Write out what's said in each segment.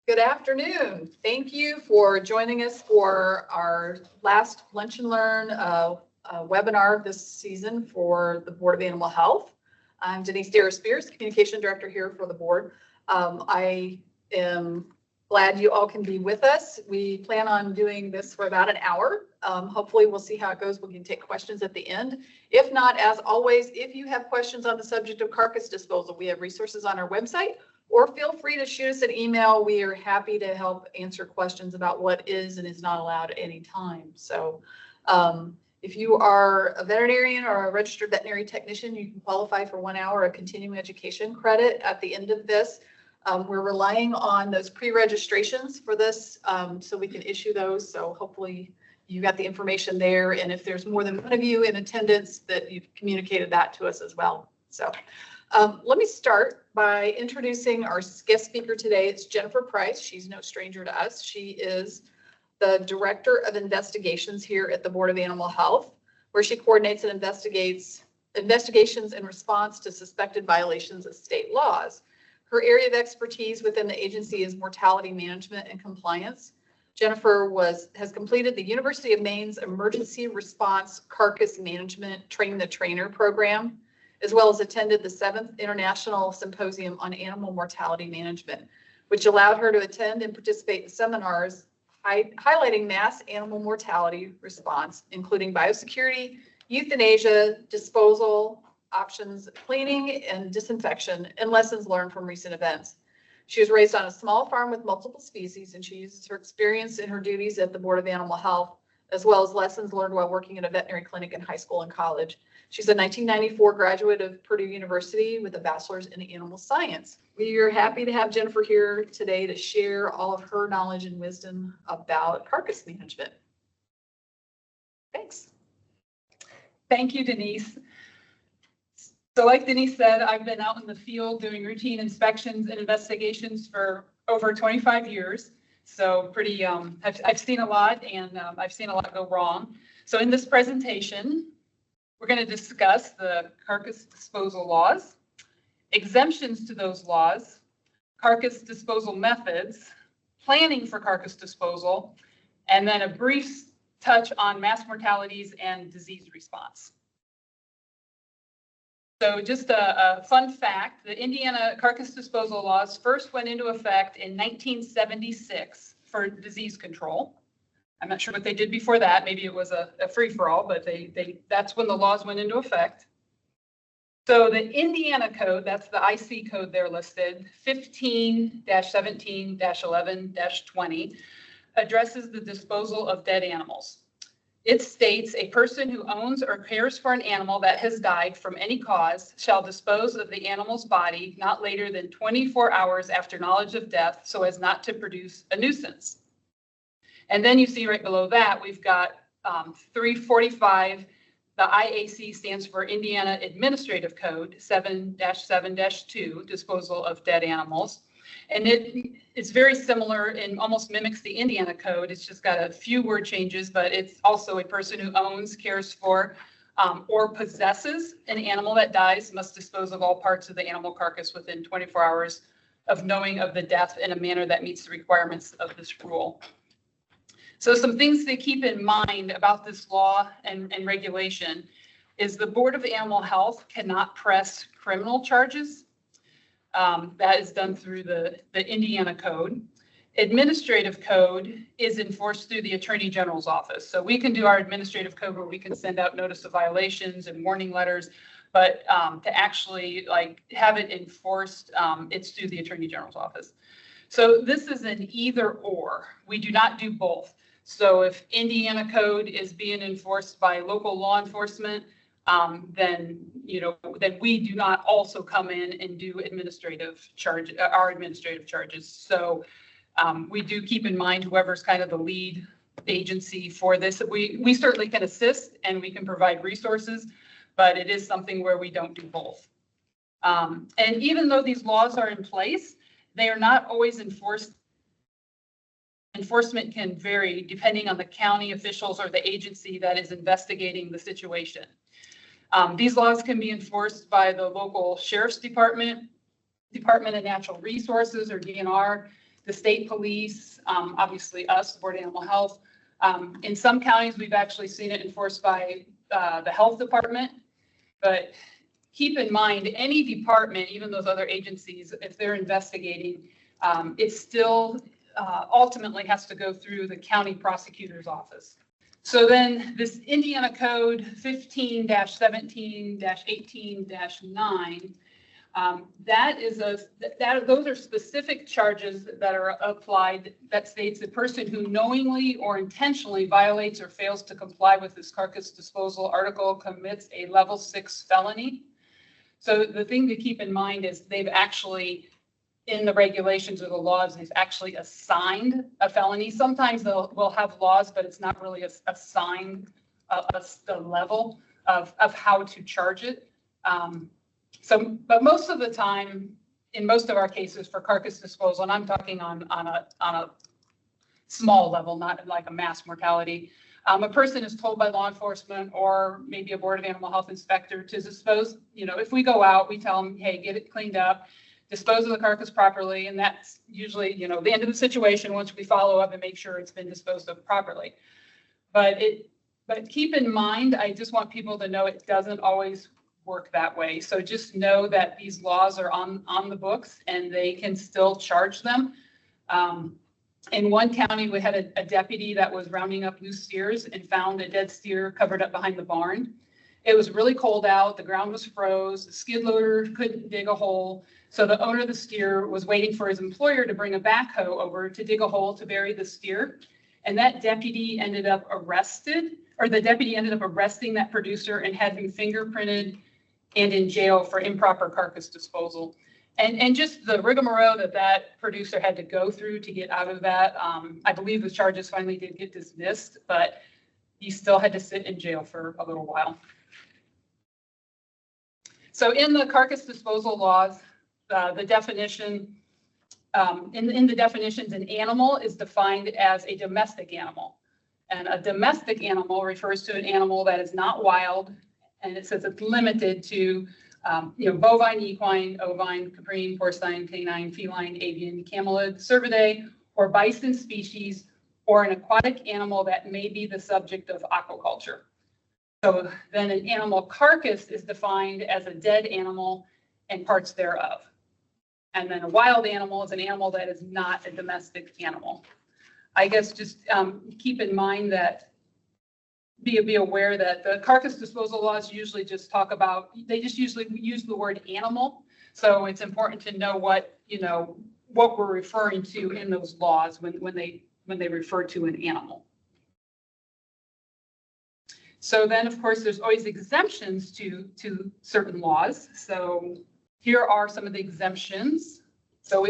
Good afternoon. Thank you for joining us for our last Lunch and Learn webinar this season for the Board of Animal Health. I'm Denise Darrow-Spears, Communication Director here for the board. I am glad you all can be with us. We plan on doing this for about an hour. Hopefully we'll see how it goes. We can take questions at the end. If not, as always, if you have questions on the subject of carcass disposal, we have resources on our website, or feel free to shoot us an email. We are happy to help answer questions about what is and is not allowed at any time. So if you are a veterinarian or a registered veterinary technician, you can qualify for 1 hour of continuing education credit at the end of this. We're relying on those pre-registrations for this, so we can issue those. So hopefully you got the information there. And if there's more than one of you in attendance, that you've communicated that to us as well. So let me start by introducing our guest speaker today. It's Jennifer Price. She's no stranger to us. She is the Director of Investigations here at the Board of Animal Health, where she coordinates and investigates investigations in response to suspected violations of state laws. Her area of expertise within the agency is mortality management and compliance. Jennifer has completed the University of Maine's Emergency Response Carcass Management Train the Trainer program, as well as attended the 7th International Symposium on Animal Mortality Management, which allowed her to attend and participate in seminars highlighting mass animal mortality response, including biosecurity, euthanasia, disposal options, cleaning and disinfection, and lessons learned from recent events. She was raised on a small farm with multiple species, and she uses her experience in her duties at the Board of Animal Health, as well as lessons learned while working at a veterinary clinic in high school and college. She's a 1994 graduate of Purdue University with a bachelor's in animal science. We are happy to have Jennifer here today to share all of her knowledge and wisdom about carcass management. Thanks. Thank you, Denise. So like Denise said, I've been out in the field doing routine inspections and investigations for over 25 years. So pretty, I've seen a lot, and I've seen a lot go wrong. So in this presentation, we're going to discuss the carcass disposal laws, exemptions to those laws, carcass disposal methods, planning for carcass disposal, and then a brief touch on mass mortalities and disease response. So just a fun fact, the Indiana carcass disposal laws first went into effect in 1976 for disease control. I'm not sure what they did before that. Maybe it was a free-for-all, but that's when the laws went into effect. So the Indiana code, that's the IC code there listed, 15-17-11-20, addresses the disposal of dead animals. It states a person who owns or cares for an animal that has died from any cause shall dispose of the animal's body not later than 24 hours after knowledge of death so as not to produce a nuisance. And then you see right below that, we've got 345. The IAC stands for Indiana Administrative Code 7-7-2, disposal of dead animals. And it's very similar and almost mimics the Indiana code. It's just got a few word changes, but it's also a person who owns, cares for, or possesses an animal that dies must dispose of all parts of the animal carcass within 24 hours of knowing of the death in a manner that meets the requirements of this rule. So some things to keep in mind about this law and regulation is the Board of Animal Health cannot press criminal charges. That is done through the Indiana code. Administrative code is enforced through the Attorney General's office. So we can do our administrative code where we can send out notice of violations and warning letters, but to actually have it enforced, it's through the Attorney General's office. So this is an either or. We do not do both. So if Indiana code is being enforced by local law enforcement, then we do not also come in and do our administrative charges. So we do keep in mind whoever's kind of the lead agency for this. We certainly can assist and we can provide resources, but it is something where we don't do both. And even though these laws are in place, they are not always enforced. Enforcement can vary depending on the county officials or the agency that is investigating the situation. These laws can be enforced by the local sheriff's department, Department of Natural Resources or DNR, the state police, obviously us, the Board of Animal Health. In some counties, we've actually seen it enforced by the health department. But keep in mind, any department, even those other agencies, if they're investigating, it still ultimately has to go through the county prosecutor's office. So then this Indiana Code 15-17-18-9, those are specific charges that are applied that states the person who knowingly or intentionally violates or fails to comply with this carcass disposal article commits a level 6 felony. So the thing to keep in mind is they've actually, in the regulations or the laws, they've actually assigned a felony. Sometimes we'll have laws, but it's not really assigned a level of how to charge it. But most of the time, in most of our cases for carcass disposal, and I'm talking on a small level, not like a mass mortality, a person is told by law enforcement or maybe a Board of Animal Health inspector to dispose. If we go out, we tell them, hey, get it cleaned up, dispose of the carcass properly, and that's usually, the end of the situation once we follow up and make sure it's been disposed of properly. But keep in mind, I just want people to know it doesn't always work that way. So just know that these laws are on the books and they can still charge them. In one county, we had a deputy that was rounding up loose steers and found a dead steer covered up behind the barn. It was really cold out. The ground was froze. The skid loader couldn't dig a hole. So the owner of the steer was waiting for his employer to bring a backhoe over to dig a hole to bury the steer. And that deputy ended up arresting that producer and had him fingerprinted and in jail for improper carcass disposal. And just the rigmarole that producer had to go through to get out of that. I believe the charges finally did get dismissed, but he still had to sit in jail for a little while. So in the carcass disposal laws, the definition, in the definitions, an animal is defined as a domestic animal. And a domestic animal refers to an animal that is not wild, and it says it's limited to bovine, equine, ovine, caprine, porcine, canine, feline, avian, camelid, cervidae, or bison species, or an aquatic animal that may be the subject of aquaculture. So then an animal carcass is defined as a dead animal and parts thereof. And then a wild animal is an animal that is not a domestic animal. I guess just keep in mind that be aware that the carcass disposal laws usually just talk about, they just usually use the word animal. So it's important to know what we're referring to in those laws when they refer to an animal. So then, of course, there's always exemptions to certain laws. So here are some of the exemptions. So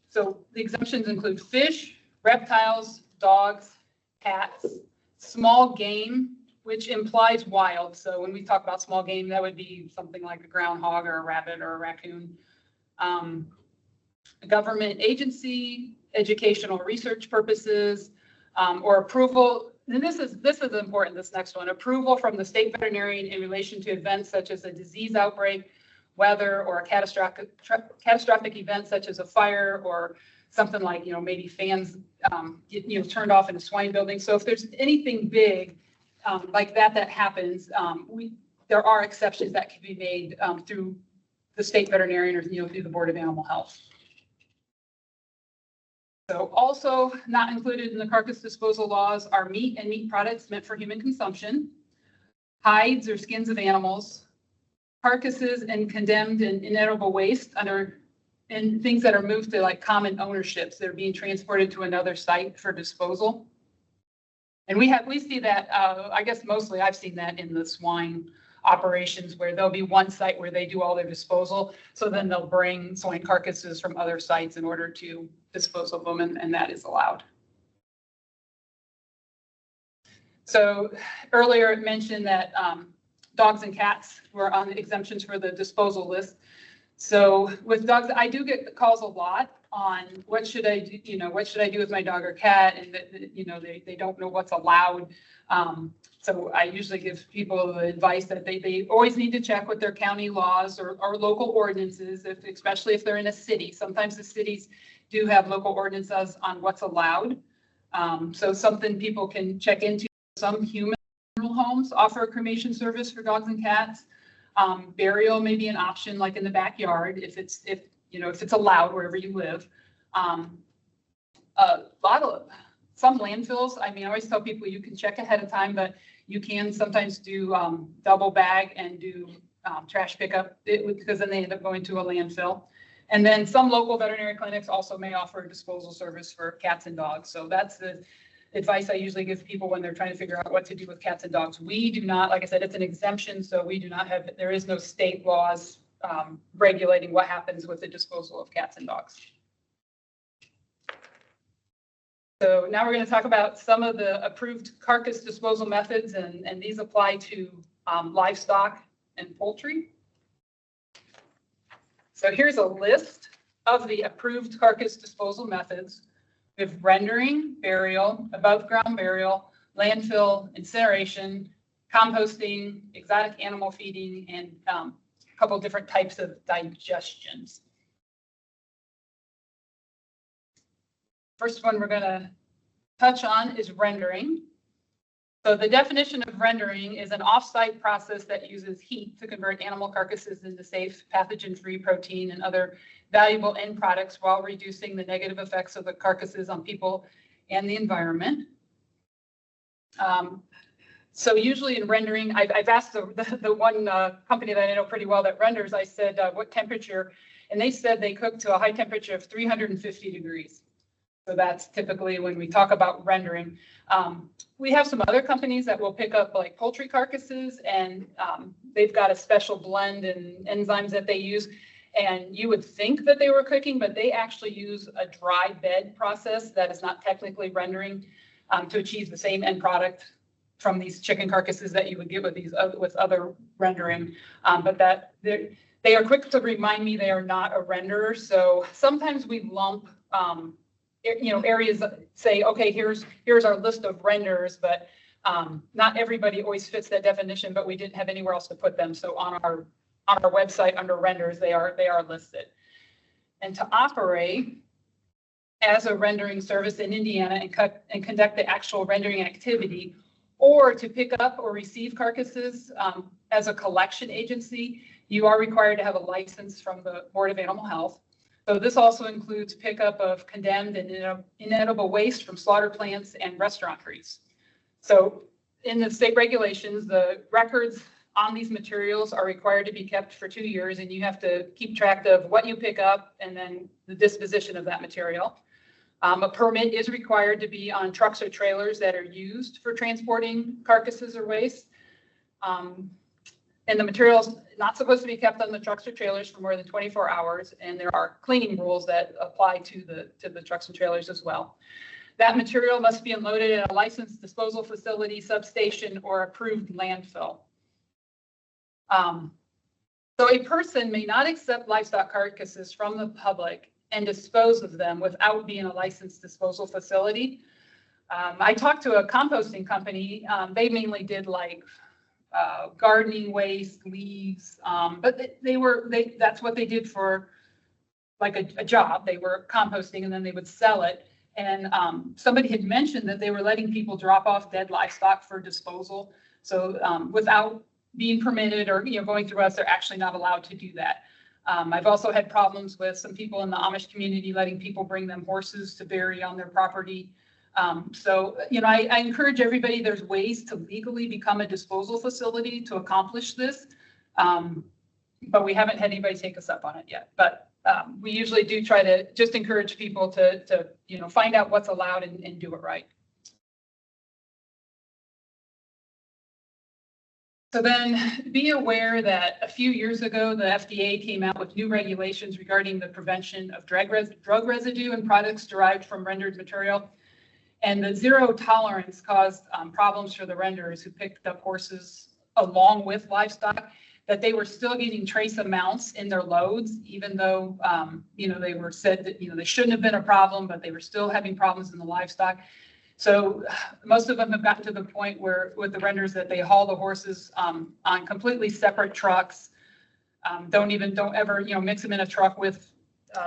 so the exemptions include fish, reptiles, dogs, cats, small game, which implies wild. So when we talk about small game, that would be something like a groundhog or a rabbit or a raccoon. A government agency, educational research purposes, or approval. And this is important, this next one. Approval from the state veterinarian in relation to events such as a disease outbreak, weather, or a catastrophic event such as a fire or something like, maybe fans get, turned off in a swine building. So if there's anything big like that happens, there are exceptions that can be made through the state veterinarian or through the Board of Animal Health. So also not included in the carcass disposal laws are meat and meat products meant for human consumption, hides or skins of animals, carcasses and condemned and inedible waste and things that are moved to like common ownerships that are being transported to another site for disposal. And we see that, I guess mostly I've seen that in the swine operations where there'll be one site where they do all their disposal. So then they'll bring swine carcasses from other sites in order to dispose of them, and that is allowed. So earlier it mentioned that dogs and cats were on the exemptions for the disposal list. So with dogs, I do get calls a lot on what should I do, what should I do with my dog or cat, and they don't know what's allowed. So I usually give people the advice that they always need to check with their county laws or local ordinances, especially if they're in a city. Sometimes the cities do have local ordinances on what's allowed. So something people can check into. Some human homes offer a cremation service for dogs and cats. Burial may be an option, like in the backyard, if it's allowed wherever you live. Some landfills, I mean, I always tell people you can check ahead of time, but you can sometimes do double bag and do trash pickup because then they end up going to a landfill. And then some local veterinary clinics also may offer a disposal service for cats and dogs. So that's the advice I usually give people when they're trying to figure out what to do with cats and dogs. We do not, like I said, it's an exemption, so we do not have, there is no state laws regulating what happens with the disposal of cats and dogs. So now we're going to talk about some of the approved carcass disposal methods, and these apply to livestock and poultry. So here's a list of the approved carcass disposal methods. We have rendering, burial, above ground burial, landfill, incineration, composting, exotic animal feeding, and a couple different types of digestions. First one we're going to touch on is rendering. So the definition of rendering is an off-site process that uses heat to convert animal carcasses into safe, pathogen-free protein and other valuable end products while reducing the negative effects of the carcasses on people and the environment. So usually in rendering, I've asked the one company that I know pretty well that renders, I said, what temperature? And they said they cook to a high temperature of 350 degrees. So that's typically when we talk about rendering. We have some other companies that will pick up like poultry carcasses, and they've got a special blend and enzymes that they use. And you would think that they were cooking, but they actually use a dry bed process that is not technically rendering to achieve the same end product from these chicken carcasses that you would get with these with other rendering. But that they are quick to remind me they are not a renderer. So sometimes we lump areas say, okay, here's our list of renders, but not everybody always fits that definition, but we didn't have anywhere else to put them. So on our website under renders, they are listed. And to operate as a rendering service in Indiana and conduct the actual rendering activity, or to pick up or receive carcasses as a collection agency, you are required to have a license from the Board of Animal Health. So this also includes pickup of condemned and inedible waste from slaughter plants and restauranteries. So in the state regulations, the records on these materials are required to be kept for 2 years, and you have to keep track of what you pick up and then the disposition of that material. A permit is required to be on trucks or trailers that are used for transporting carcasses or waste. And the material's not supposed to be kept on the trucks or trailers for more than 24 hours. And there are cleaning rules that apply to the trucks and trailers as well. That material must be unloaded at a licensed disposal facility, substation, or approved landfill. So a person may not accept livestock carcasses from the public and dispose of them without being a licensed disposal facility. I talked to a composting company. They mainly did like gardening waste, leaves, but that's what they did for like a job. They were composting and then they would sell it. And somebody had mentioned that they were letting people drop off dead livestock for disposal. So without being permitted or going through us, they're actually not allowed to do that. I've also had problems with some people in the Amish community letting people bring them horses to bury on their property. So I encourage everybody, there's ways to legally become a disposal facility to accomplish this. But we haven't had anybody take us up on it yet. But we usually do try to just encourage people to find out what's allowed and do it right. So then be aware that a few years ago, the FDA came out with new regulations regarding the prevention of drug residue and products derived from rendered material. And the zero tolerance caused problems for the renderers who picked up horses along with livestock, that they were still getting trace amounts in their loads, even though, they were said that, they shouldn't have been a problem, but they were still having problems in the livestock. So most of them have gotten to the point where with the renders that they haul the horses on completely separate trucks. Don't ever, mix them in a truck with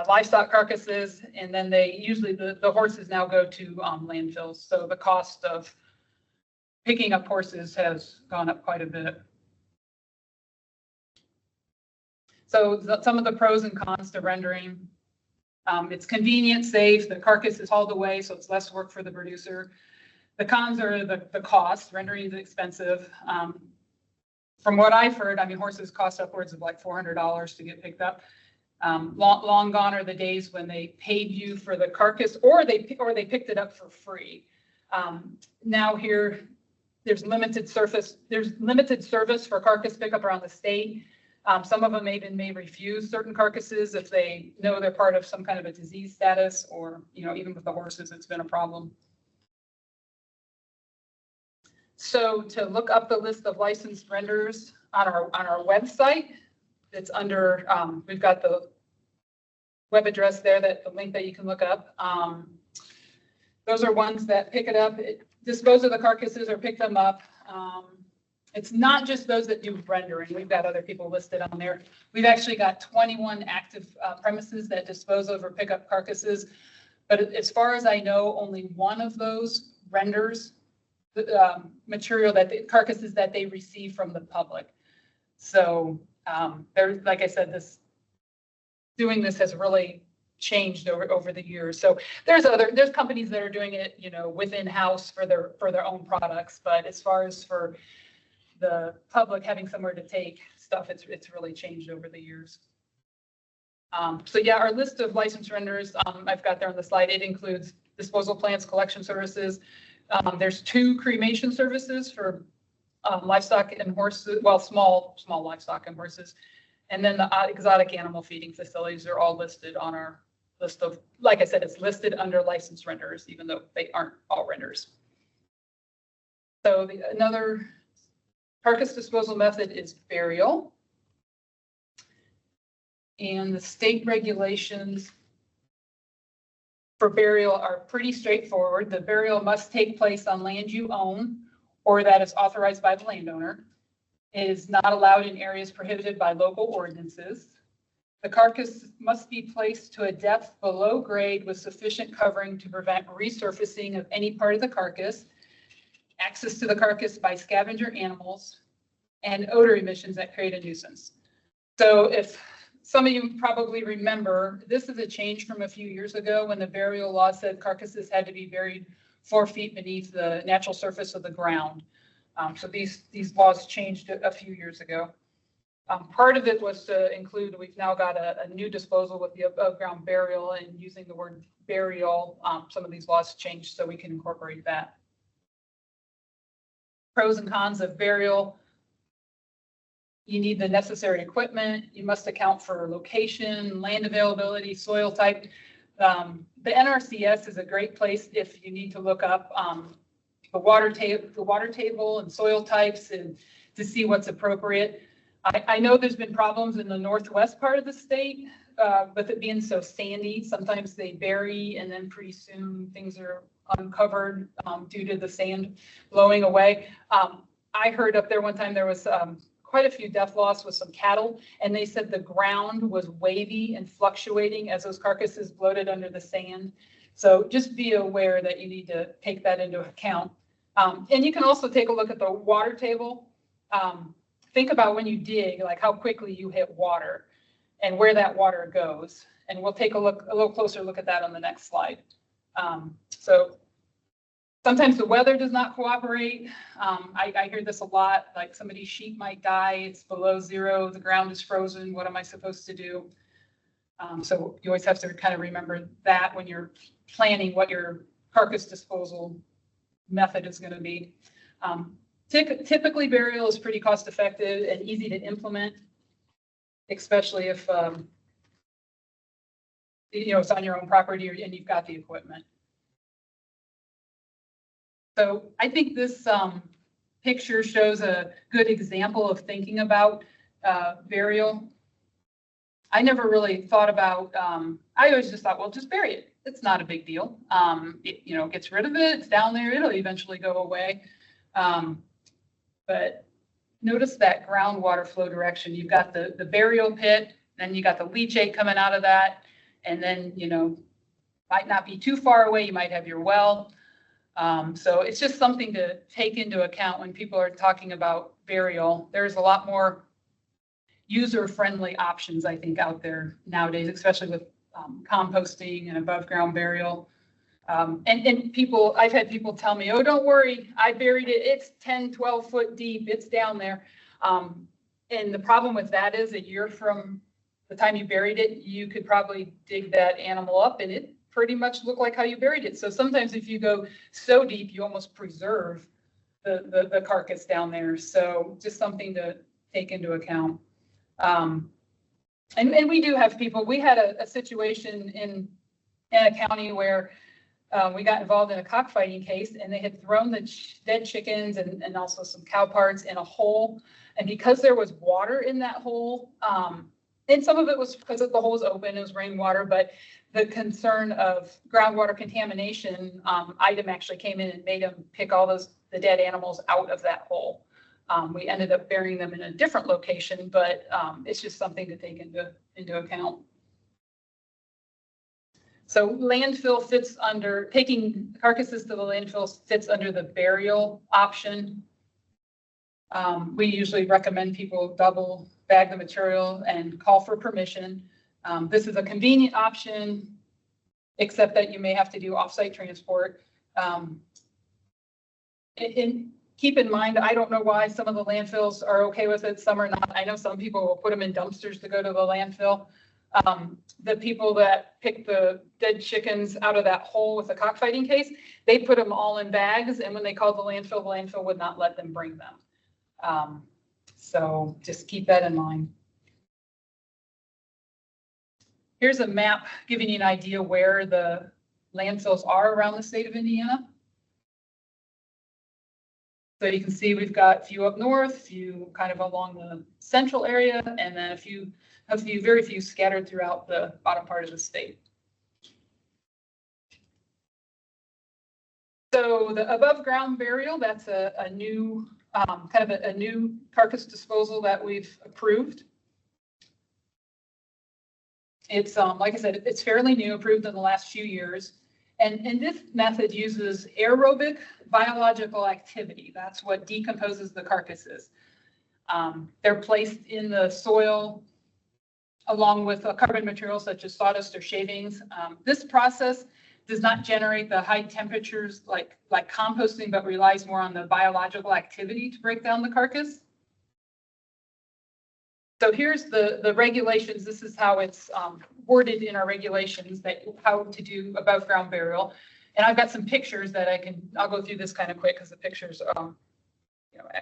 livestock carcasses. And then they usually, the horses now go to landfills. So the cost of picking up horses has gone up quite a bit. So some of the pros and cons to rendering. It's convenient, safe, the carcass is hauled away, so it's less work for the producer. The cons are the cost. Rendering is expensive. From what I've heard, I mean, horses cost upwards of like $400 to get picked up. Long gone are the days when they paid you for the carcass or they picked it up for free. Now here, there's limited service for carcass pickup around the state. Some of them even may refuse certain carcasses if they know they're part of some kind of a disease status, or even with the horses, it's been a problem. So to look up the list of licensed renderers on our website, it's under, we've got the web address there, the link that you can look up. Those are ones that pick it up, dispose of the carcasses or pick them up. It's not just those that do rendering. We've got other people listed on there. We've actually got 21 active premises that dispose of or pick up carcasses. But as far as I know, only one of those renders material carcasses that they receive from the public. So like I said, doing this has really changed over the years. So there's companies that are doing it, within house for their own products. But as far as for the public having somewhere to take stuff, it's really changed over the years. So yeah, our list of licensed renderers, I've got there on the slide. It includes disposal plants, collection services. There's 2 cremation services for livestock and horses, well, small livestock and horses. And then the exotic animal feeding facilities are all listed on our list of, like I said, it's listed under licensed renderers, even though they aren't all renderers. So another carcass disposal method is burial. And the state regulations for burial are pretty straightforward. The burial must take place on land you own or that is authorized by the landowner. It is not allowed in areas prohibited by local ordinances. The carcass must be placed to a depth below grade with sufficient covering to prevent resurfacing of any part of the carcass, access to the carcass by scavenger animals, and odor emissions that create a nuisance. So if some of you probably remember, this is a change from a few years ago when the burial law said carcasses had to be buried 4 feet beneath the natural surface of the ground. So these laws changed a few years ago. Part of it was to include, we've now got a new disposal with the above ground burial, and using the word burial, some of these laws changed so we can incorporate that. Pros and cons of burial. You need the necessary equipment. You must account for location, land availability, soil type. The NRCS is a great place if you need to look up the water table and soil types and to see what's appropriate. I know there's been problems in the northwest part of the state with it being so sandy. Sometimes they bury and then pretty soon things are uncovered due to the sand blowing away. I heard up there one time there was quite a few death loss with some cattle, and they said the ground was wavy and fluctuating as those carcasses bloated under the sand. So just be aware that you need to take that into account. And you can also take a look at the water table. Think about when you dig, like how quickly you hit water and where that water goes. And we'll take a little closer look at that on the next slide. So sometimes the weather does not cooperate. I hear this a lot, like somebody's sheep might die, it's below 0, the ground is frozen, what am I supposed to do? So you always have to kind of remember that when you're planning what your carcass disposal method is going to be. Typically burial is pretty cost effective and easy to implement, especially if it's on your own property and you've got the equipment. So I think this picture shows a good example of thinking about burial. I never really thought about, I always just thought, well, just bury it. It's not a big deal. It, gets rid of it. It's down there. It'll eventually go away. But notice that groundwater flow direction. You've got the burial pit, then you got the leachate coming out of that. And then, might not be too far away. You might have your well. So it's just something to take into account when people are talking about burial. There's a lot more user-friendly options, I think, out there nowadays, especially with composting and above ground burial. And people, I've had people tell me, oh, don't worry, I buried it. It's 10, 12 foot deep. It's down there. And the problem with that is a year from the time you buried it, you could probably dig that animal up and it pretty much look like how you buried it. So sometimes if you go so deep, you almost preserve the carcass down there. So just something to take into account. And we do have people, we had a situation in a county where we got involved in a cockfighting case and they had thrown the dead chickens and also some cow parts in a hole. And because there was water in that hole, and some of it was because the hole was open, it was rainwater, but the concern of groundwater contamination item actually came in and made them pick all the dead animals out of that hole. We ended up burying them in a different location, but it's just something to take into account. So landfill fits under, taking carcasses to the landfill fits under the burial option. We usually recommend people double bag the material and call for permission. This is a convenient option, except that you may have to do offsite transport. And keep in mind, I don't know why some of the landfills are okay with it, some are not. I know some people will put them in dumpsters to go to the landfill. The people that pick the dead chickens out of that hole with the cockfighting case, they put them all in bags, and when they called the landfill would not let them bring them. So just keep that in mind. Here's a map giving you an idea where the landfills are around the state of Indiana. So you can see we've got a few up north, a few kind of along the central area, and then very few scattered throughout the bottom part of the state. So the above ground burial, that's a new kind of a new carcass disposal that we've approved. It's like I said, it's fairly new, approved in the last few years. And this method uses aerobic biological activity. That's what decomposes the carcasses. They're placed in the soil along with carbon materials such as sawdust or shavings. This process does not generate the high temperatures like composting, but relies more on the biological activity to break down the carcass. So here's the regulations. This is how it's worded in our regulations, that how to do above ground burial. And I've got some pictures that I'll go through this kind of quick because the pictures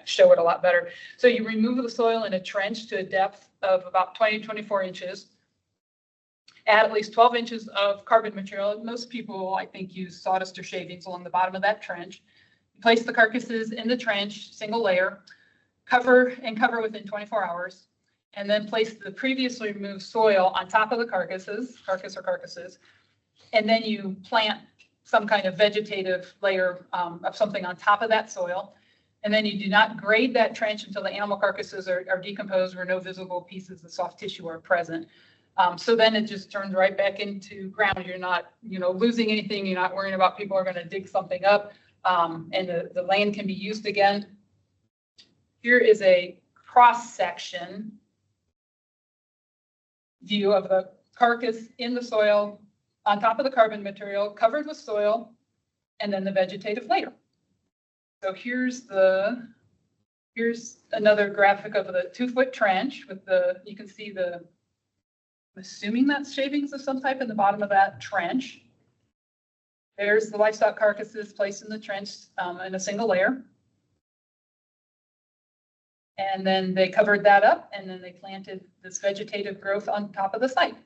show it a lot better. So you remove the soil in a trench to a depth of about 20 to 24 inches. Add at least 12 inches of carbon material. Most people, I think, use sawdust or shavings along the bottom of that trench. Place the carcasses in the trench, single layer, cover within 24 hours, and then place the previously removed soil on top of the carcasses, and then you plant some kind of vegetative layer of something on top of that soil. And then you do not grade that trench until the animal carcasses are decomposed or no visible pieces of soft tissue are present. So then it just turns right back into ground. You're not, losing anything. You're not worrying about people are going to dig something up, and the land can be used again. Here is a cross-section view of the carcass in the soil, on top of the carbon material, covered with soil, and then the vegetative layer. So here's another graphic of the 2-foot trench with you can see I'm assuming that's shavings of some type in the bottom of that trench. There's the livestock carcasses placed in the trench in a single layer. And then they covered that up, and then they planted this vegetative growth on top of the site.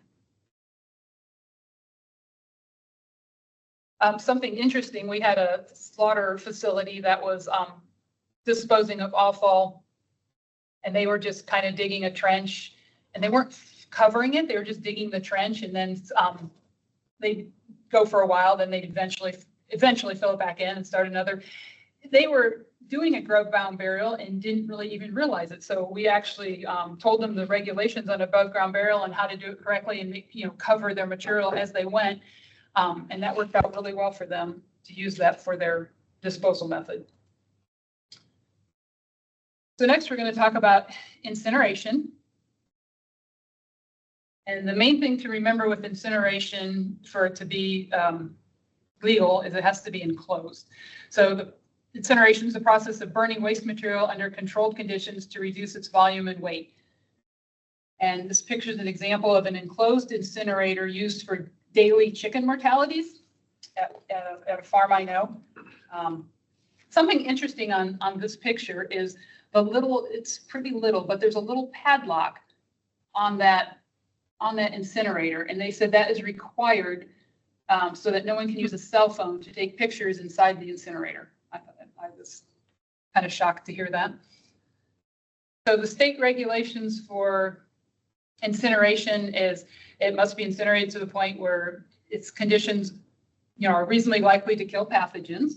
Something interesting, we had a slaughter facility that was disposing of offal, and they were just kind of digging a trench, and they weren't covering it. They were just digging the trench, and then they'd go for a while. Then they'd eventually fill it back in and start another. They were doing a grove-bound burial and didn't really even realize it. So we actually told them the regulations on above-ground burial and how to do it correctly and make, cover their material as they went. And that worked out really well for them to use that for their disposal method. So next, we're going to talk about incineration. And the main thing to remember with incineration for it to be legal is it has to be enclosed. So the incineration is the process of burning waste material under controlled conditions to reduce its volume and weight. And this picture is an example of an enclosed incinerator used for daily chicken mortalities at a farm I know. Something interesting on this picture is it's pretty little, but there's a little padlock on that incinerator. And they said that is required so that no one can use a cell phone to take pictures inside the incinerator. I was kind of shocked to hear that. So the state regulations for incineration is it must be incinerated to the point where its conditions, are reasonably likely to kill pathogens.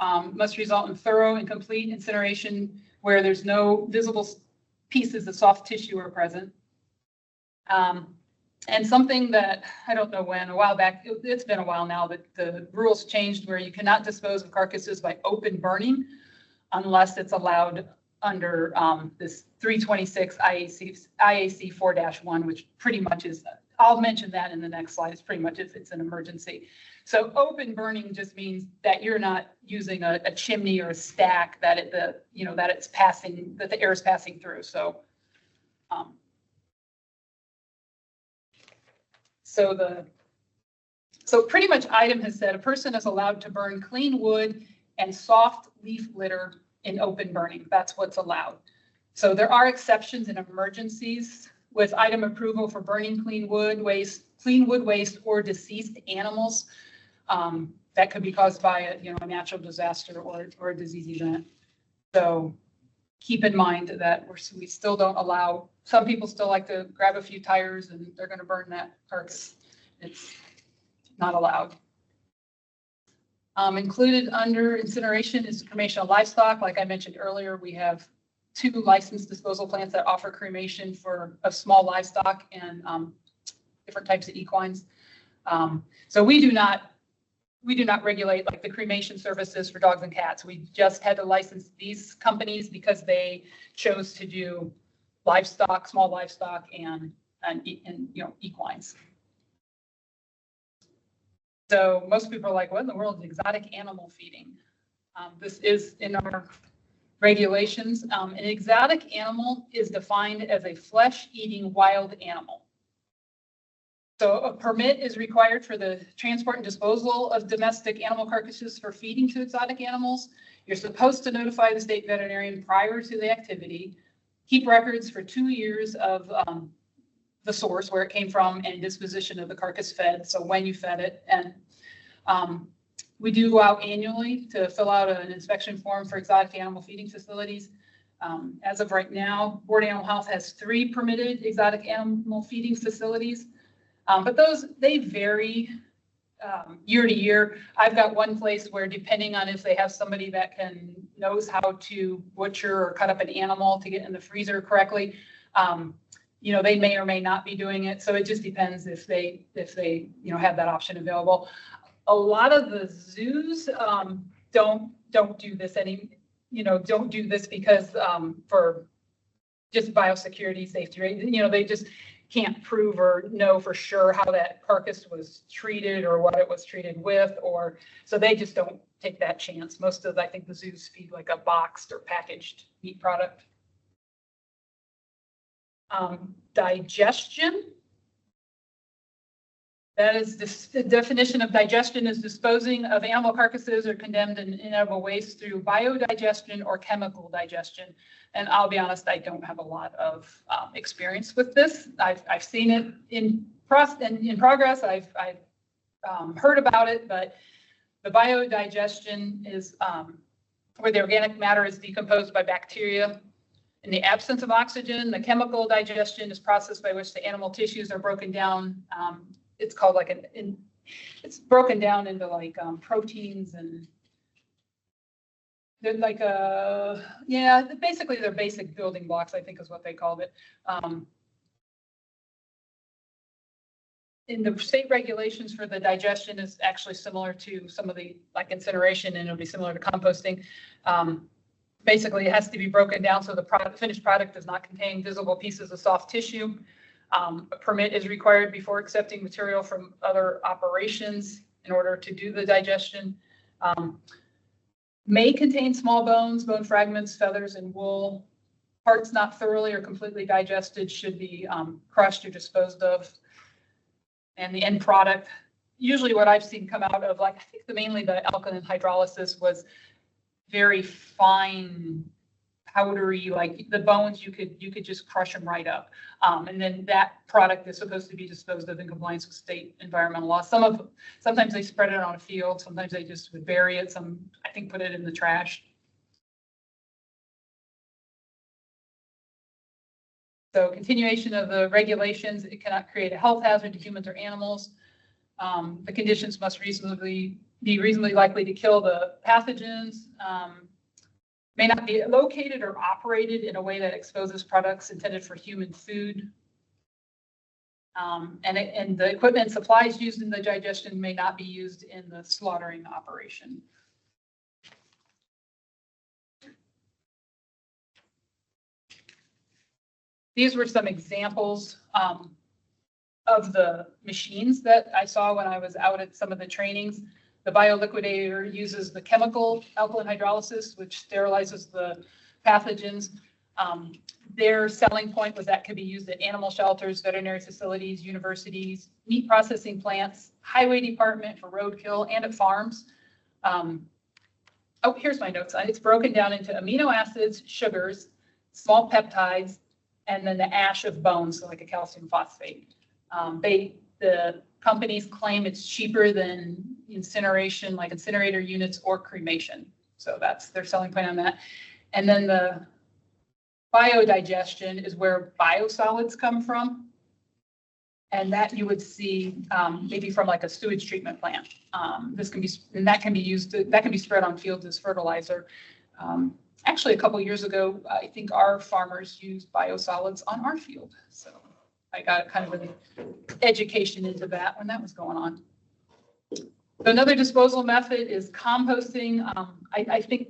Must result in thorough and complete incineration where there's no visible pieces of soft tissue are present. And something that, I don't know when, a while back, it's been a while now, that the rules changed where you cannot dispose of carcasses by open burning unless it's allowed under this 326 IAC 4-1, which pretty much is, I'll mention that in the next slide. It's pretty much if it's an emergency. So open burning just means that you're not using a chimney or a stack that that the air is passing through. So So pretty much item has said a person is allowed to burn clean wood and soft leaf litter in open burning. That's what's allowed. So there are exceptions in emergencies with item approval for burning clean wood waste, or deceased animals that could be caused by a natural disaster or a disease event. So keep in mind that we still don't allow, some people still like to grab a few tires and they're going to burn that carcass. It's not allowed. Included under incineration is cremation of livestock. Like I mentioned earlier, we have 2 licensed disposal plants that offer cremation of small livestock and different types of equines. So we do not regulate like the cremation services for dogs and cats. We just had to license these companies because they chose to do livestock, small livestock, and equines. So most people are like, what in the world is exotic animal feeding? This is in our regulations. An exotic animal is defined as a flesh-eating wild animal. So a permit is required for the transport and disposal of domestic animal carcasses for feeding to exotic animals. You're supposed to notify the state veterinarian prior to the activity, keep records for 2 years of the source, where it came from, and disposition of the carcass fed, so when you fed it. And we do go out annually to fill out an inspection form for exotic animal feeding facilities. As of right now, Board of Animal Health has 3 permitted exotic animal feeding facilities, but they vary year to year. I've got one place where, depending on if they have somebody that knows how to butcher or cut up an animal to get in the freezer correctly, they may or may not be doing it. So it just depends if they have that option available. A lot of the zoos don't do this don't do this because for just biosecurity safety, right? They just can't prove or know for sure how that carcass was treated or what it was treated with, so they just don't take that chance. I think the zoos feed like a boxed or packaged meat product. Digestion. That is the definition of digestion is disposing of animal carcasses or condemned and inedible waste through biodigestion or chemical digestion. And I'll be honest, I don't have a lot of experience with this. I've seen it in progress. I've heard about it, but the biodigestion is where the organic matter is decomposed by bacteria. In the absence of oxygen, the chemical digestion is processed by which the animal tissues are broken down. It's called like it's broken down into like proteins, and they're like basically they're basic building blocks, I think is what they called it. In the state regulations for the digestion is actually similar to some of the like incineration, and it'll be similar to composting. Basically, it has to be broken down so the finished product does not contain visible pieces of soft tissue. A permit is required before accepting material from other operations in order to do the digestion. May contain small bones, bone fragments, feathers, and wool. Parts not thoroughly or completely digested should be crushed or disposed of. And the end product, usually what I've seen come out of, like, I think mainly the alkaline hydrolysis was very fine, powdery, like the bones, you could just crush them right up. And then that product is supposed to be disposed of in compliance with state environmental law. Sometimes they spread it on a field, sometimes they just would bury it, some, I think, put it in the trash. So continuation of the regulations, it cannot create a health hazard to humans or animals. The conditions must be reasonably likely to kill the pathogens. May not be located or operated in a way that exposes products intended for human food. And the equipment and supplies used in the digestion may not be used in the slaughtering operation. These were some examples of the machines that I saw when I was out at some of the trainings. The bioliquidator uses the chemical alkaline hydrolysis, which sterilizes the pathogens. Their selling point was that could be used at animal shelters, veterinary facilities, universities, meat processing plants, highway department for roadkill, and at farms. Oh, here's my notes. It's broken down into amino acids, sugars, small peptides, and then the ash of bones, so like a calcium phosphate. The companies claim it's cheaper than incineration, like incinerator units or cremation. So that's their selling point on that. And then the biodigestion is where biosolids come from. And that you would see maybe from like a sewage treatment plant. That can be spread on fields as fertilizer. Actually, a couple of years ago, I think our farmers used biosolids on our field. So I got kind of an education into that when that was going on. So another disposal method is composting. I think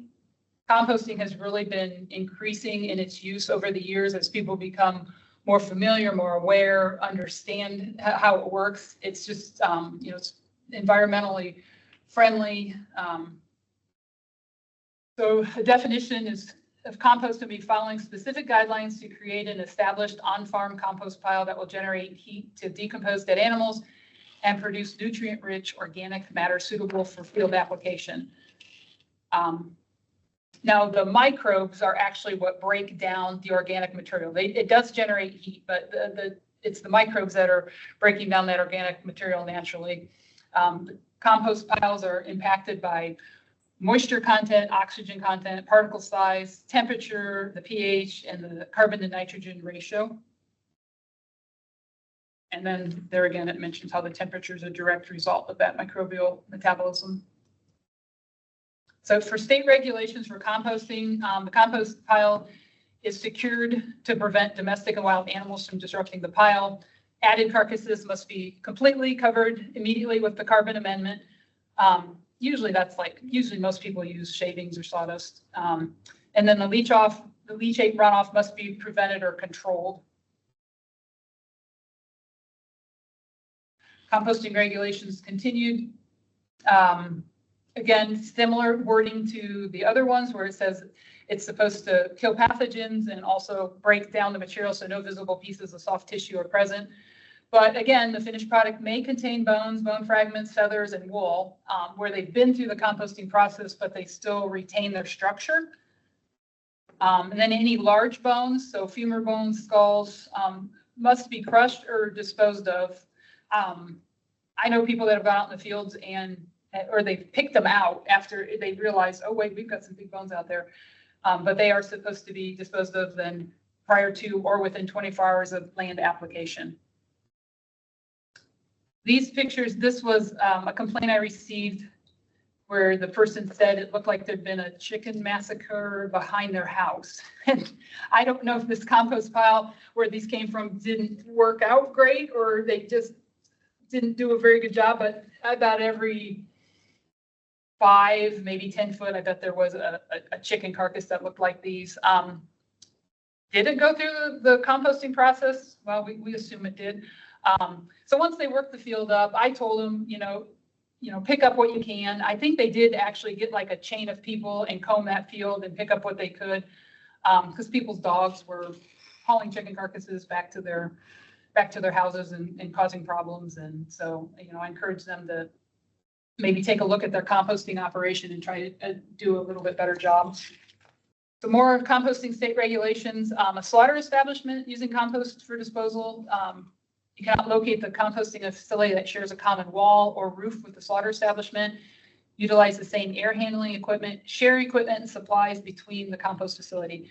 composting has really been increasing in its use over the years as people become more familiar, more aware, understand how it works. It's just, it's environmentally friendly. So the definition of compost to be following specific guidelines to create an established on-farm compost pile that will generate heat to decompose dead animals and produce nutrient-rich organic matter suitable for field application. Now, the microbes are actually what break down the organic material. It does generate heat, but it's the microbes that are breaking down that organic material naturally. Compost piles are impacted by moisture content, oxygen content, particle size, temperature, the pH, and the carbon to nitrogen ratio. And then there again, it mentions how the temperature is a direct result of that microbial metabolism. So for state regulations for composting, the compost pile is secured to prevent domestic and wild animals from disrupting the pile. Added carcasses must be completely covered immediately with the carbon amendment. Usually most people use shavings or sawdust. And then the leachate runoff must be prevented or controlled. Composting regulations continued. Again, similar wording to the other ones where it says it's supposed to kill pathogens and also break down the material so no visible pieces of soft tissue are present. But again, the finished product may contain bones, bone fragments, feathers, and wool where they've been through the composting process, but they still retain their structure. And then any large bones, so femur bones, skulls, must be crushed or disposed of. I know people that have gone out in the fields or they've picked them out after they realize, oh, wait, we've got some big bones out there. but they are supposed to be disposed of then prior to or within 24 hours of land application. These pictures, this was a complaint I received where the person said it looked like there'd been a chicken massacre behind their house. And I don't know if this compost pile where these came from didn't work out great, or they just didn't do a very good job, but about every 5, maybe 10 foot, I bet there was a chicken carcass that looked like these. Did it go through the composting process? Well, we assume it did. So once they worked the field up, I told them, pick up what you can. I think they did actually get like a chain of people and comb that field and pick up what they could, because people's dogs were hauling chicken carcasses back to their houses and causing problems. And so, I encourage them to maybe take a look at their composting operation and try to do a little bit better job. So more composting state regulations, a slaughter establishment using compost for disposal. You cannot locate the composting facility that shares a common wall or roof with the slaughter establishment. Utilize the same air handling equipment, share equipment and supplies between the compost facility.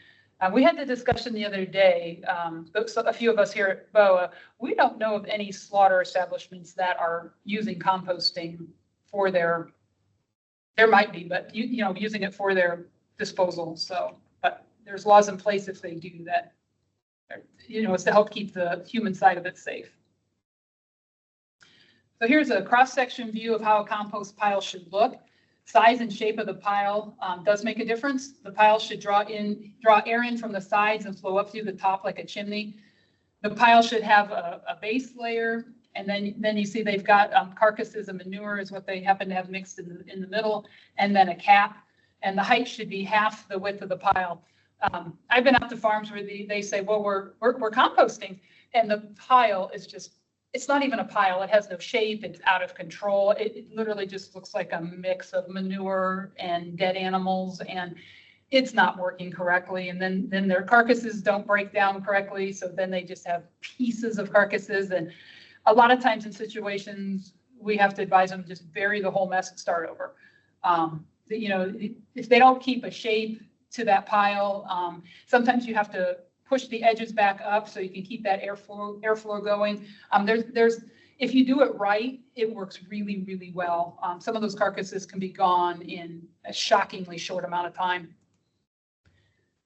We had the discussion the other day, a few of us here at BOAH, we don't know of any slaughter establishments that are using composting for there might be, but using it for their disposal. So, but there's laws in place if they do that. It's to help keep the human side of it safe. So here's a cross-section view of how a compost pile should look. Size and shape of the pile does make a difference. The pile should draw air in from the sides and flow up through the top like a chimney. The pile should have a base layer, and then you see they've got carcasses and manure is what they happen to have mixed in the middle, and then a cap. And the height should be half the width of the pile. I've been out to farms where they say, well, we're composting, and the pile is just, it's not even a pile. It has no shape. It's out of control. It literally just looks like a mix of manure and dead animals, and it's not working correctly. And then their carcasses don't break down correctly. So then they just have pieces of carcasses. And a lot of times in situations, we have to advise them just bury the whole mess and start over. If they don't keep a shape to that pile, sometimes you have to push the edges back up so you can keep that airflow going. If you do it right, it works really, really well. Some of those carcasses can be gone in a shockingly short amount of time.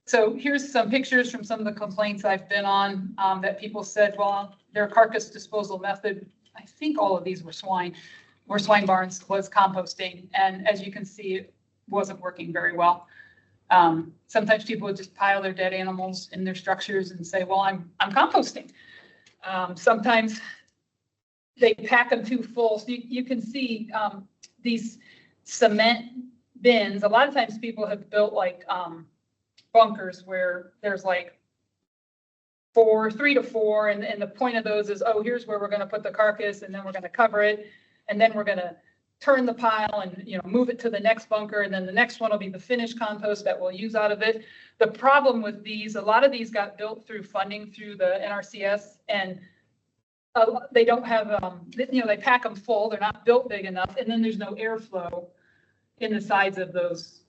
So here's some pictures from some of the complaints I've been on that people said, well, their carcass disposal method, I think all of these were swine barns, was composting. And as you can see, it wasn't working very well. Sometimes people would just pile their dead animals in their structures and say, well, I'm composting. Sometimes they pack them too full. So you can see these cement bins. A lot of times people have built like bunkers where there's like 3 to 4. And the point of those is, oh, here's where we're going to put the carcass, and then we're going to cover it. And then we're going to turn the pile and move it to the next bunker, and then the next one will be the finished compost that we'll use out of it. The problem with these, a lot of these got built through funding through the NRCS, and they don't have, they pack them full. They're not built big enough, and then there's no airflow in the sides of those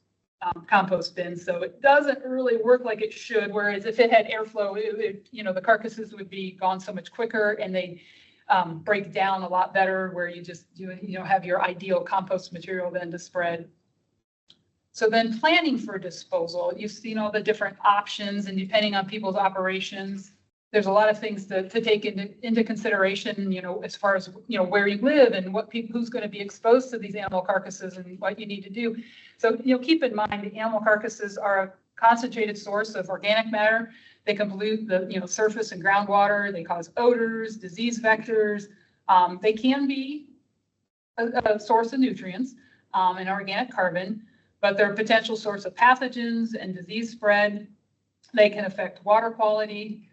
compost bins, so it doesn't really work like it should. Whereas if it had airflow, the carcasses would be gone so much quicker, and they break down a lot better, where you just have your ideal compost material then to spread. So then planning for disposal, you've seen all the different options, and depending on people's operations, there's a lot of things to take into consideration, as far as, where you live and who's going to be exposed to these animal carcasses and what you need to do. So, keep in mind the animal carcasses are a concentrated source of organic matter. They can pollute the surface and groundwater. They cause odors, disease vectors. They can be a source of nutrients and organic carbon, but they're a potential source of pathogens and disease spread. They can affect water quality.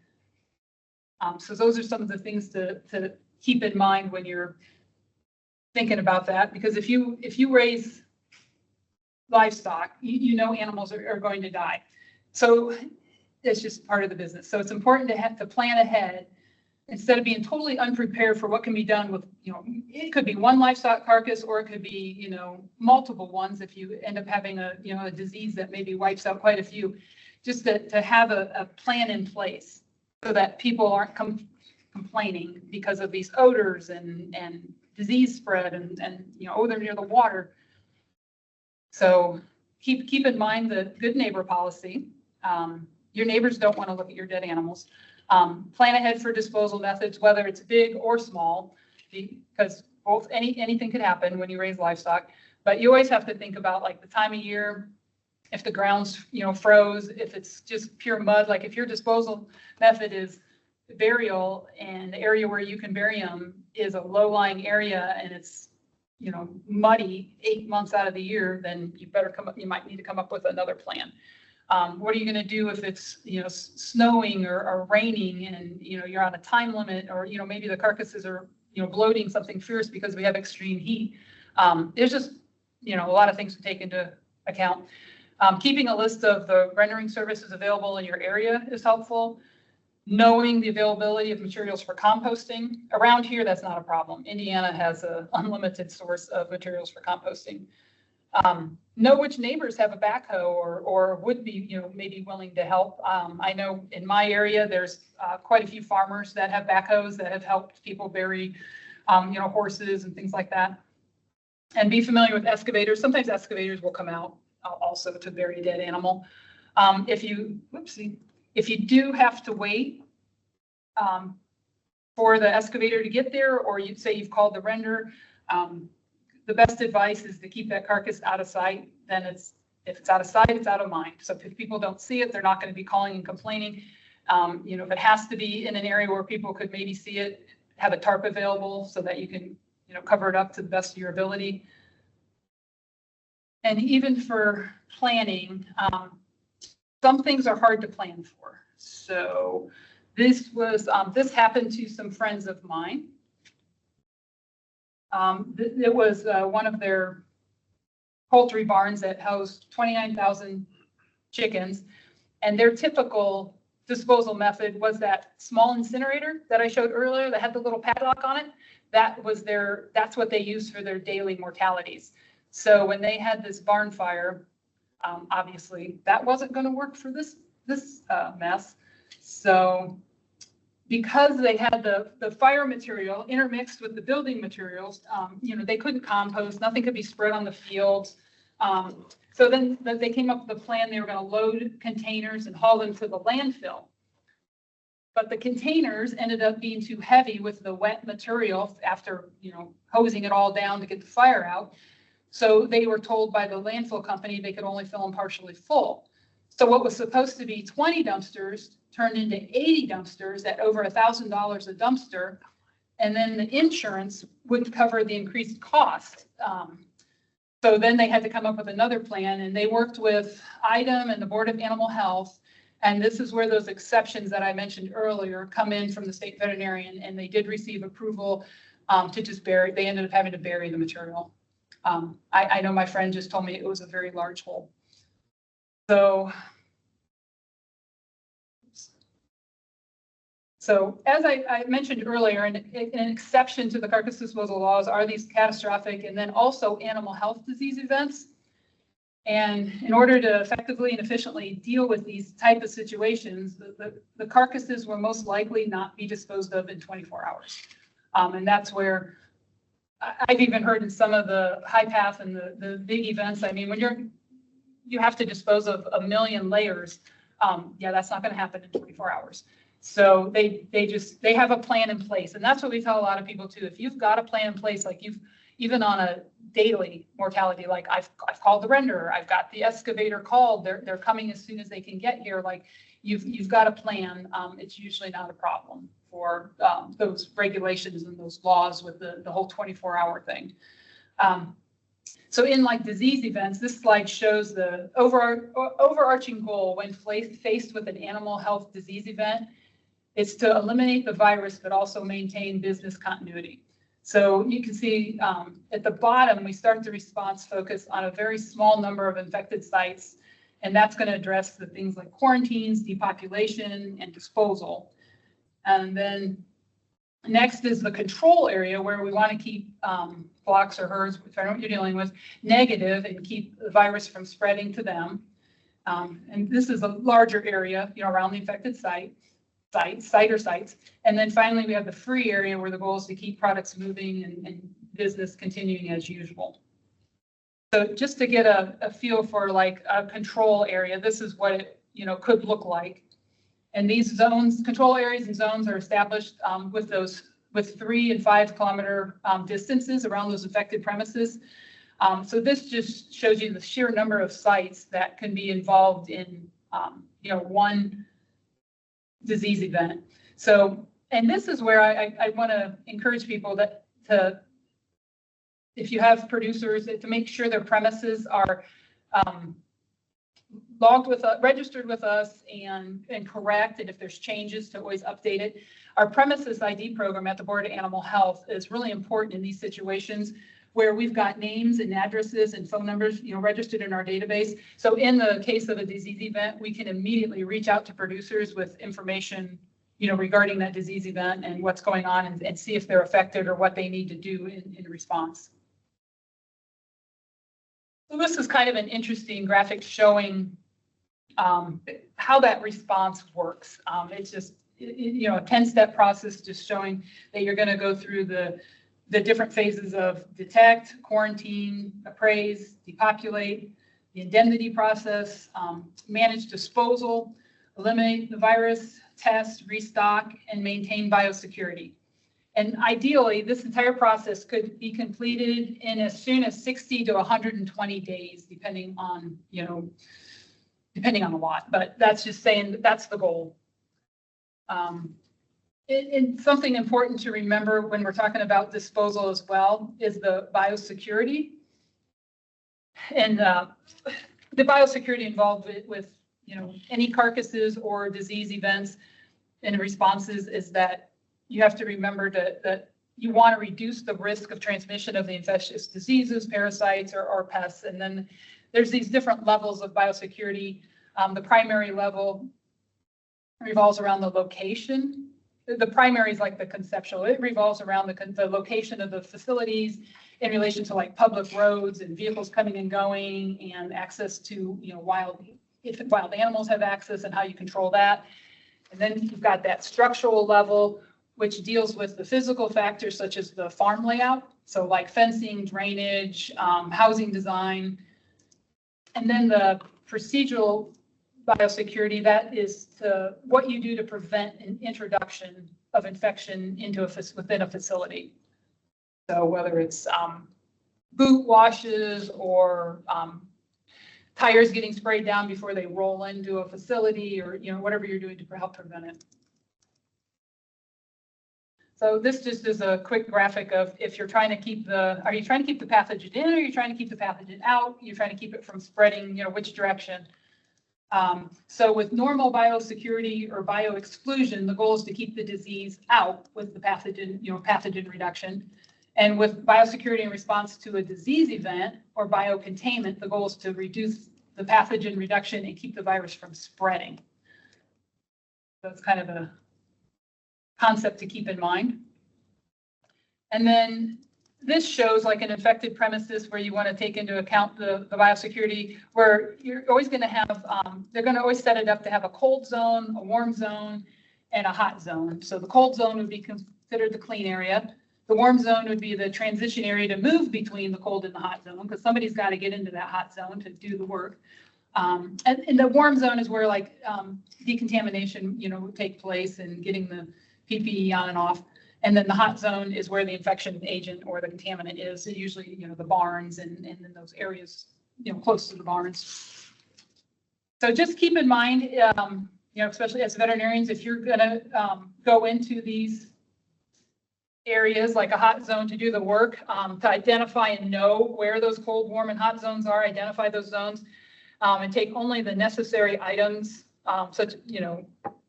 So those are some of the things to keep in mind when you're thinking about that, because if you raise livestock, animals are going to die. So it's just part of the business. So it's important to have to plan ahead instead of being totally unprepared for what can be done with, it could be one livestock carcass, or it could be, multiple ones if you end up having a disease that maybe wipes out quite a few, just to have a plan in place so that people aren't complaining because of these odors and disease spread and oh, they're near the water. So keep in mind the good neighbor policy. Your neighbors don't want to look at your dead animals. Plan ahead for disposal methods, whether it's big or small, because both anything could happen when you raise livestock. But you always have to think about like the time of year, if the ground's froze, if it's just pure mud. Like if your disposal method is burial and the area where you can bury them is a low-lying area and it's muddy 8 months out of the year, then you might need to come up with another plan. What are you going to do if it's snowing or raining and you're on a time limit, or maybe the carcasses are bloating something fierce because we have extreme heat. There's just a lot of things to take into account. Keeping a list of the rendering services available in your area is helpful. Knowing the availability of materials for composting. Around here, that's not a problem. Indiana has an unlimited source of materials for composting. Know which neighbors have a backhoe or would be, maybe willing to help. I know in my area, there's quite a few farmers that have backhoes that have helped people bury, horses and things like that. And be familiar with excavators. Sometimes excavators will come out also to bury a dead animal. If you do have to wait for the excavator to get there, or you'd say you've called the render, the best advice is to keep that carcass out of sight. Then if it's out of sight, it's out of mind. So if people don't see it, they're not going to be calling and complaining. If it has to be in an area where people could maybe see it, have a tarp available so that you can, cover it up to the best of your ability. And even for planning, some things are hard to plan for. So this happened to some friends of mine. It was one of their poultry barns that housed 29,000 chickens, and their typical disposal method was that small incinerator that I showed earlier that had the little padlock on it. That's what they used for their daily mortalities. So when they had this barn fire, obviously that wasn't going to work for this mess. So because they had the fire material intermixed with the building materials, they couldn't compost, nothing could be spread on the fields. So then they came up with a plan. They were going to load containers and haul them to the landfill. But the containers ended up being too heavy with the wet material after, hosing it all down to get the fire out. So they were told by the landfill company they could only fill them partially full. So what was supposed to be 20 dumpsters turned into 80 dumpsters at over $1,000 a dumpster. And then the insurance wouldn't cover the increased cost. So then they had to come up with another plan, and they worked with IDEM and the Board of Animal Health. And this is where those exceptions that I mentioned earlier come in from the state veterinarian, and they did receive approval to just bury. They ended up having to bury the material. I know my friend just told me it was a very large hole. So as I mentioned earlier, an exception to the carcass disposal laws are these catastrophic and then also animal health disease events. And in order to effectively and efficiently deal with these type of situations, the carcasses will most likely not be disposed of in 24 hours. And that's where I've even heard in some of the high path and the big events, I mean, when you have to dispose of 1 million layers, that's not going to happen in 24 hours. So they have a plan in place. And that's what we tell a lot of people too. If you've got a plan in place, like even on a daily mortality, like I've called the renderer, I've got the excavator called, they're coming as soon as they can get here. Like you've got a plan. It's usually not a problem for those regulations and those laws with the whole 24-hour thing. So in like disease events, this slide shows the overarching goal when faced with an animal health disease event. It's to eliminate the virus, but also maintain business continuity. So you can see at the bottom, we start the response focus on a very small number of infected sites, and that's going to address the things like quarantines, depopulation, and disposal. And then Next is the control area where we want to keep flocks or herds, if I know what you're dealing with, negative and keep the virus from spreading to them. And this is a larger area, around the infected site or sites. And then finally, we have the free area where the goal is to keep products moving and business continuing as usual. So just to get a feel for like a control area, this is what it could look like. And these zones, control areas and zones are established with 3 and 5 kilometer distances around those affected premises. So this just shows you the sheer number of sites that can be involved in one disease event. So, and this is where I want to encourage people if you have producers, to make sure their premises are registered with us and correct, and if there's changes, to always update it. Our premises ID program at the Board of Animal Health is really important in these situations where we've got names and addresses and phone numbers, registered in our database. So in the case of a disease event, we can immediately reach out to producers with information, regarding that disease event and what's going on, and see if they're affected or what they need to do in response. So this is kind of an interesting graphic showing how that response works. It's just, a 10-step process, just showing that you're going to go through the different phases of detect, quarantine, appraise, depopulate, the indemnity process, manage disposal, eliminate the virus, test, restock, and maintain biosecurity. And ideally, this entire process could be completed in as soon as 60 to 120 days, depending on the lot. But that's just saying that's the goal. And something important to remember when we're talking about disposal as well is the biosecurity. And the biosecurity involved with any carcasses or disease events and responses is that you have to remember that you want to reduce the risk of transmission of the infectious diseases, parasites, or pests. And then there's these different levels of biosecurity. The primary level revolves around the location. The primary is like the conceptual. It revolves around the location of the facilities in relation to like public roads and vehicles coming and going, and access to if wild animals have access and how you control that. And then you've got that structural level, which deals with the physical factors such as the farm layout. So like fencing, drainage, housing design. And then the procedural biosecurity, that is what you do to prevent an introduction of infection within a facility. So whether it's boot washes or tires getting sprayed down before they roll into a facility, or whatever you're doing to help prevent it. So this just is a quick graphic of if you're trying to keep are you trying to keep the pathogen in, or are you trying to keep the pathogen out? You're trying to keep it from spreading, which direction? So with normal biosecurity or bioexclusion, the goal is to keep the disease out with the pathogen, pathogen reduction. And with biosecurity in response to a disease event or biocontainment, the goal is to reduce the pathogen reduction and keep the virus from spreading. So it's kind of a concept to keep in mind. And then this shows like an infected premises where you want to take into account the biosecurity, where you're always going to have, they're going to always set it up to have a cold zone, a warm zone, and a hot zone. So the cold zone would be considered the clean area. The warm zone would be the transition area to move between the cold and the hot zone, because somebody's got to get into that hot zone to do the work. And the warm zone is where like decontamination, would take place, and getting the PPE on and off. And then the hot zone is where the infection agent or the contaminant is. So usually, the barns and then those areas, close to the barns. So just keep in mind, especially as veterinarians, if you're going to go into these areas like a hot zone to do the work, to identify and know where those cold, warm, and hot zones are, identify those zones, and take only the necessary items, such,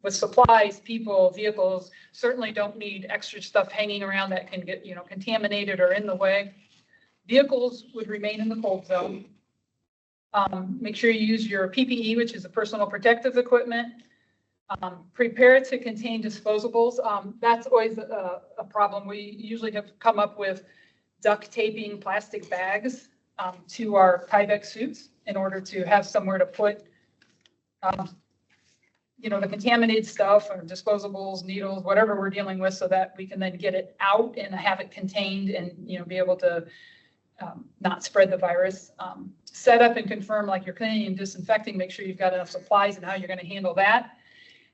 with supplies, people, vehicles. Certainly don't need extra stuff hanging around that can get, contaminated or in the way. Vehicles would remain in the cold zone. Make sure you use your PPE, which is a personal protective equipment. Prepare to contain disposables. That's always a problem. We usually have come up with duct taping plastic bags to our Tyvek suits in order to have somewhere to put, the contaminated stuff or disposables, needles, whatever we're dealing with, so that we can then get it out and have it contained and, be able to not spread the virus. Set up and confirm, like you're cleaning and disinfecting, make sure you've got enough supplies and how you're going to handle that.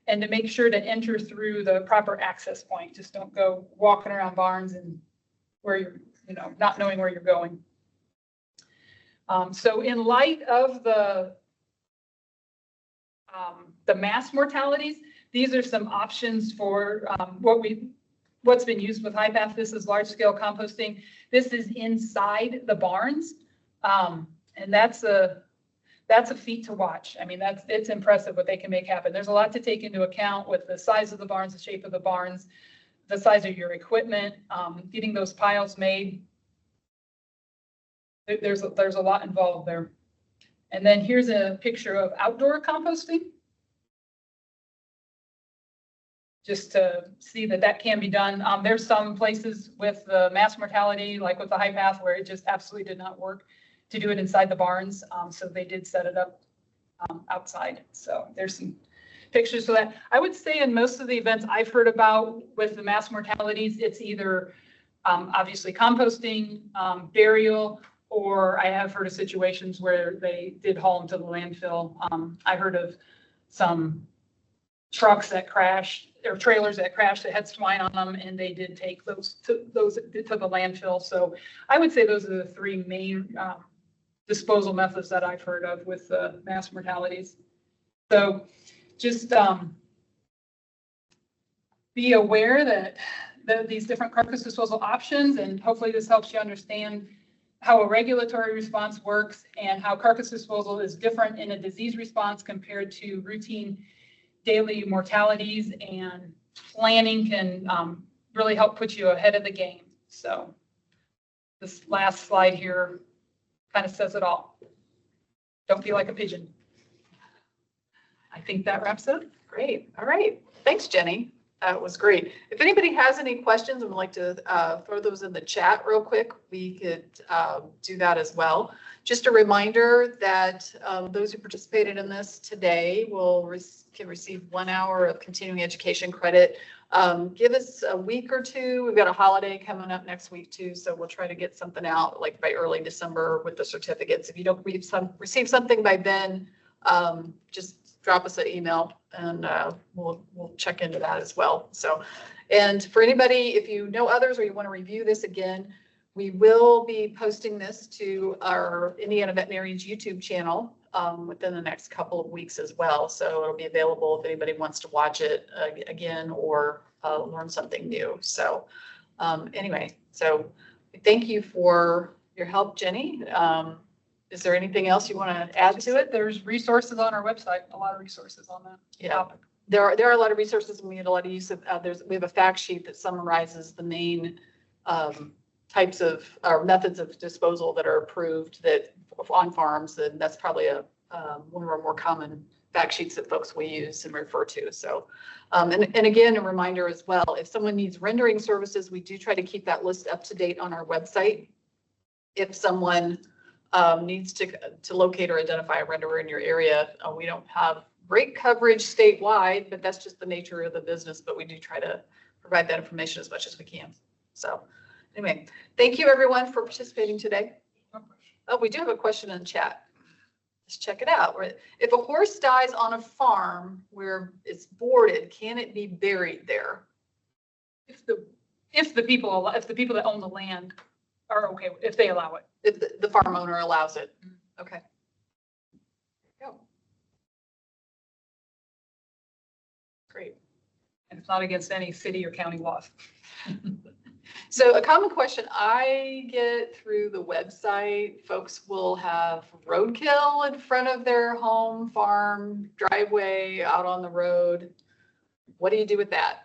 And to make sure to enter through the proper access point. Just don't go walking around barns and where you're, not knowing where you're going. So in light of the mass mortalities, these are some options for what's been used with HiPath. This is large scale composting. This is inside the barns. And that's a feat to watch. I mean, it's impressive what they can make happen. There's a lot to take into account with the size of the barns, the shape of the barns, the size of your equipment, getting those piles made. There's a lot involved there. And then here's a picture of outdoor composting, just to see that can be done. There's some places with the mass mortality, like with the HiPath, where it just absolutely did not work to do it inside the barns. So they did set it up outside. So there's some pictures of that. I would say in most of the events I've heard about with the mass mortalities, it's either obviously composting, burial, or I have heard of situations where they did haul them to the landfill. I heard of some trucks that crashed, or trailers that crashed that had swine on them, and they did take those to the landfill. So I would say those are the three main disposal methods that I've heard of with the mass mortalities. So just be aware that these different carcass disposal options, and hopefully this helps you understand how a regulatory response works and how carcass disposal is different in a disease response compared to routine daily mortalities, and planning can really help put you ahead of the game. So this last slide here kind of says it all. Don't be like a pigeon. I think that wraps it up. Great. All right. Thanks, Jenny. That was great. If anybody has any questions and would like to throw those in the chat real quick, we could do that as well. Just a reminder that those who participated in this today can receive 1 hour of continuing education credit. Give us a week or two. We've got a holiday coming up next week too, so we'll try to get something out like by early December with the certificates. If you don't receive something by then, just drop us an email and we'll check into that as well. So, and for anybody, if you know others or you want to review this again, we will be posting this to our Indiana Veterinarians YouTube channel within the next couple of weeks as well. So it'll be available if anybody wants to watch it again or learn something new. So anyway, so thank you for your help, Jenny. Is there anything else you want to add to it? There's resources on our website, a lot of resources on that topic. There are a lot of resources, and we had a lot of use of, we have a fact sheet that summarizes the main types of, or methods of disposal that are approved that on farms, and that's probably one of our more common fact sheets that folks will use and refer to. So, and again, a reminder as well, if someone needs rendering services, we do try to keep that list up to date on our website. If someone needs to locate or identify a renderer in your area, we don't have great coverage statewide, but that's just the nature of the business, but we do try to provide that information as much as we can. So anyway, thank you everyone for participating today. Oh, we do have a question in the chat. Let's check it out. If a horse dies on a farm where it's boarded, can it be buried there? If the people that own the land are okay, if they allow it. If the farm owner allows it. Okay. Go. Great. And it's not against any city or county laws. So a common question I get through the website, folks will have roadkill in front of their home, farm, driveway, out on the road. What do you do with that?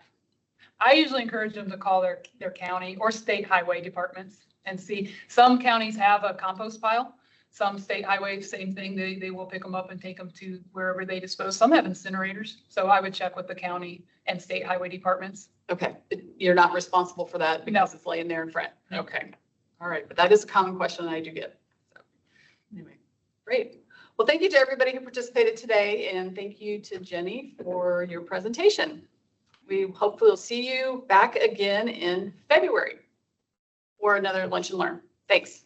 I usually encourage them to call their county or state highway departments and see. Some counties have a compost pile. Some state highway, same thing. They will pick them up and take them to wherever they dispose. Some have incinerators. So I would check with the county and state highway departments. Okay, but you're not responsible for that because it's laying there in front. No. Okay, all right, but that is a common question that I do get. So anyway, great. Well, thank you to everybody who participated today, and thank you to Jenny for your presentation. We hopefully will see you back again in February for another Lunch and Learn. Thanks.